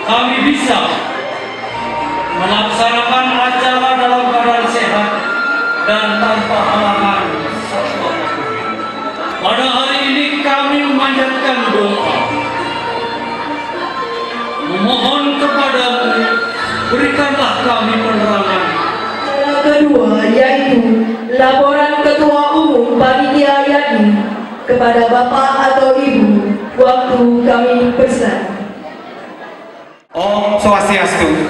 kami bisa melaksanakan acara dalam keadaan sehat dan tanpa halangan apapun. Pada hari ini kami memanjatkan doa, memohon kepadamu, berikanlah kami penerangan. Kedua yaitu laporan Ketua Umum Panitia YADI kepada Bapak atau Ibu waktu kami pesan. Om Swastiastu.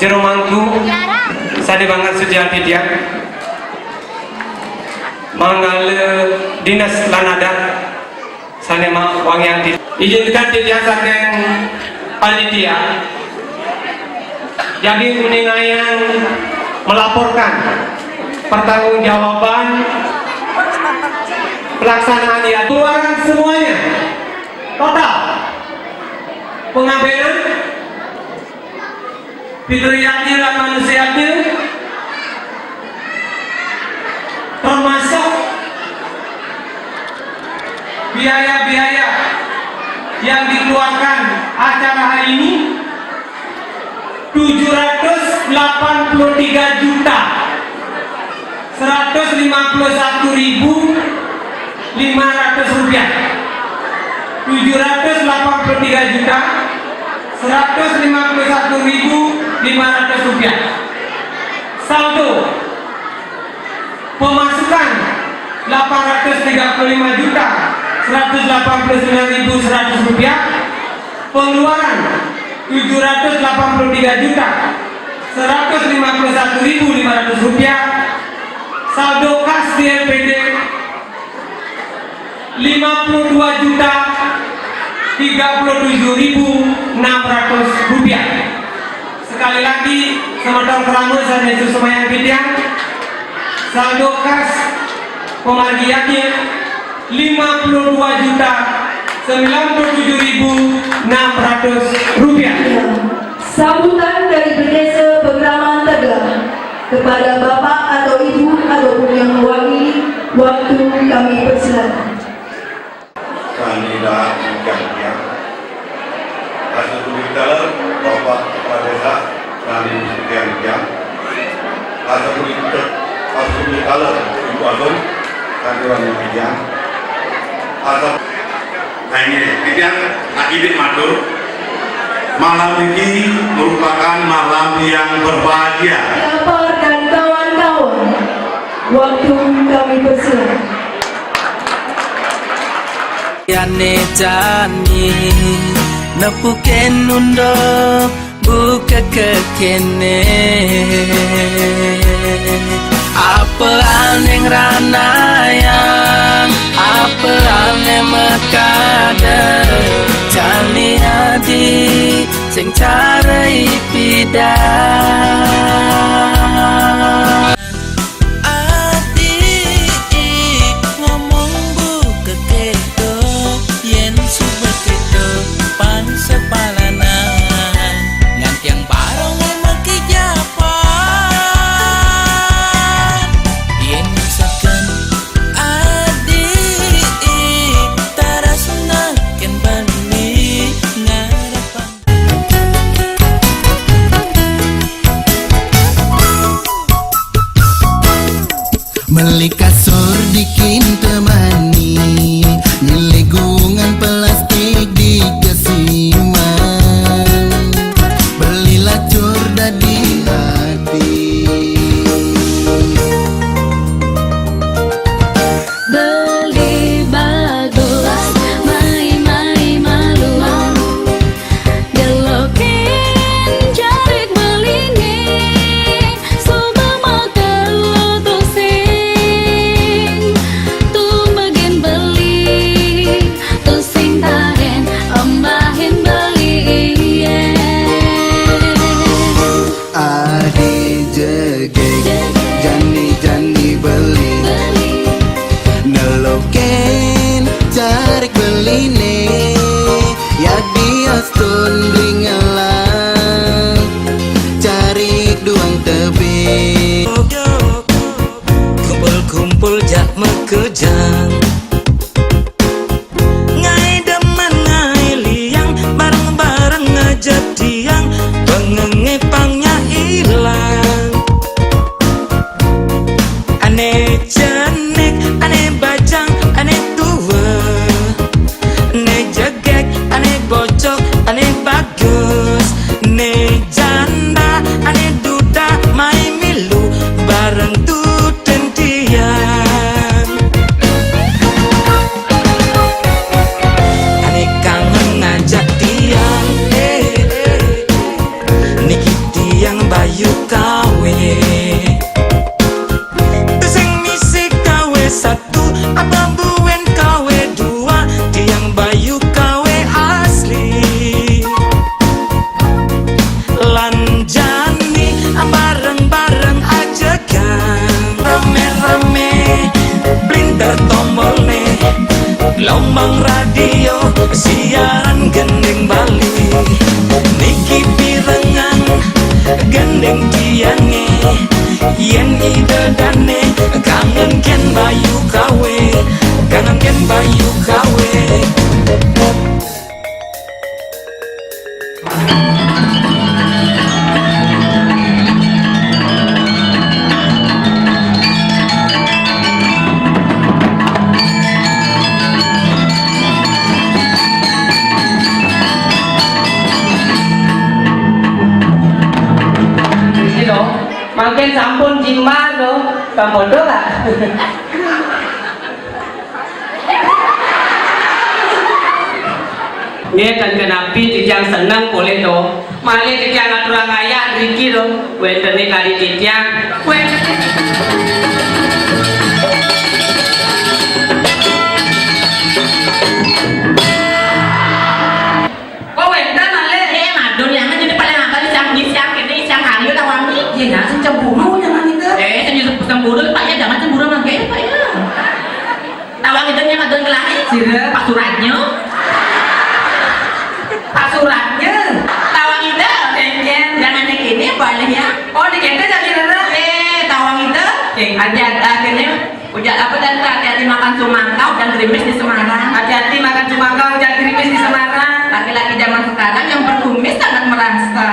Jeromangku Sade Bangat Sujian Vidya Manggale Dinas Lanada Sanema Wangyang izinkan tidak saking panitia jadi kuningayang melaporkan pertanggungjawaban pelaksanaan ya keluaran semuanya total pengambilan fitriyatnya dan manusianya termasuk biaya-biaya yang dikeluarkan acara hari ini 783 juta 151.500 rupiah. 783 juta 151.500 rupiah. Saldo pemasukan 835 juta 189.100 rupiah. Pengeluaran 783 juta 151.500 rupiah. Saldo kas di LPD 52 juta 37.600 rupiah. Sekali lagi Semadang Keramus dan Yesus Semayang Bidang, saldo kas pemargiannya 52 juta 97.600 rupiah. Sambutan dari Bendesa Pegraman Tegal kepada Bapak atau Ibu ataupun yang mewakili waktu kami persilakan. Kandidat yang Hasil Dalam Bapak Kepala Desa Rani Setiawan Hasil Dalam Ibu Agung Kandiwan Bijang atau hanya tidak akibat matur. Malam ini merupakan malam yang berbahagia. Bapak dan kawan-kawan, waktu kami persilakan. Yane jani nepuken undo buka kekene apa aneng ranayang apa aneng mekada jani adi sing carai pidah. Beli kasur bikin temani, beli gungan plastik di kesiman, beli lacur dadi hati, beli bagus mai malu delokin jarik beline suka makan lotosin tumbagen beli tusing tahen ambahin beli adi jegeng jani beli neloken carik beline ya biostun ringelang carik duang tebing Kubel Lombang radio siaran gending Bali niki pirengan gending tiange yen ide dane kangen ken bayu kawe kangen ken bayu kawe. Makin sampun jimbar do, kamodo lah. Nggih kan kenapi tijang senang boleh do. Malih tijang aturang ayak riki do. Wetene kali tijang. Kok wenten malih? Madun yang jadi paling apa siang ini siang hari udah wangi. Ya nasi cemburu jangan itu. Cemburu Pak ya jangan cemburu sama gaya Pak ya. Tawang itu yang madun kelahi. Sira Pak Suratnya. Pak Suratnya. Tawang itu jangan naik ini boleh ya. Oh dikente jadi nana. Tawang itu hati-hati udah apa dan hati-hati makan sumangkau dan gerimis di Semarang. Hati-hati makan cumangkau dan gerimis di Semarang. Laki-laki zaman sekarang yang berkumis sangat merasa.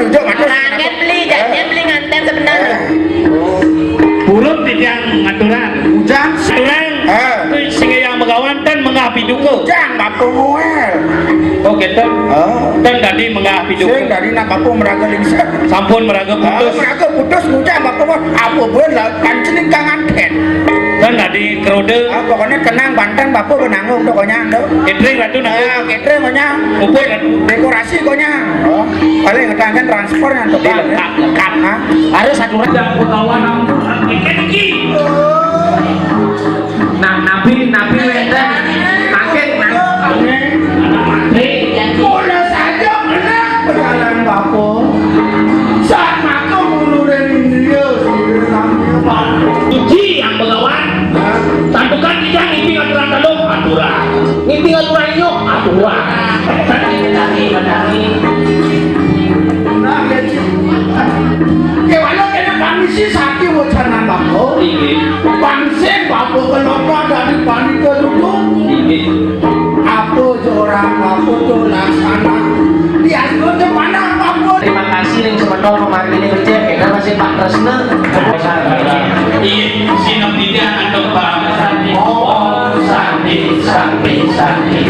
Nganten beli, jangan beli nganten sebenarnya. Burung tijang ngaturan. Ujang Aturan. Singa yang megawan dan mengapi duko. Ujang bapu muel. Oh gitu. Dan tadi mengapi duko. Sing dari nak bapu meraga lingsa. Sampun meraga putus. Meraga putus ujang bapu apa beula kancening kang anten. Dan tadi kerode. Pokoknya tenang Banten bapu benanggung tuh konyang tuh. Catering ratu Ya, nang. catering konyang. Upur ratu. Dekorasi konyang. Oh, paling ngetangkan transportnya tuh Bang. Lengkap. Harus satu Dan pegawai nampun keki. Nah, nabi wenten makin boleh saja menang berjalan bapo saat maka mulurin dia Suci yang pegawai. Tantukan tidak ngiping aturan talung aturan. Ngiping aturan yuk aturan. Kewalo kena kami sih sakit wacana bapo bangsen bapo kenapa dari panik dulu apa orang bapo tuh laksana dia tuh mana bapo. Terima kasih yang sebenarnya kemarin ini kerja kita masih Pak Tresna. Iya, sinap tidak ada Pak. Oh, Sandi, Sandi, Sandi.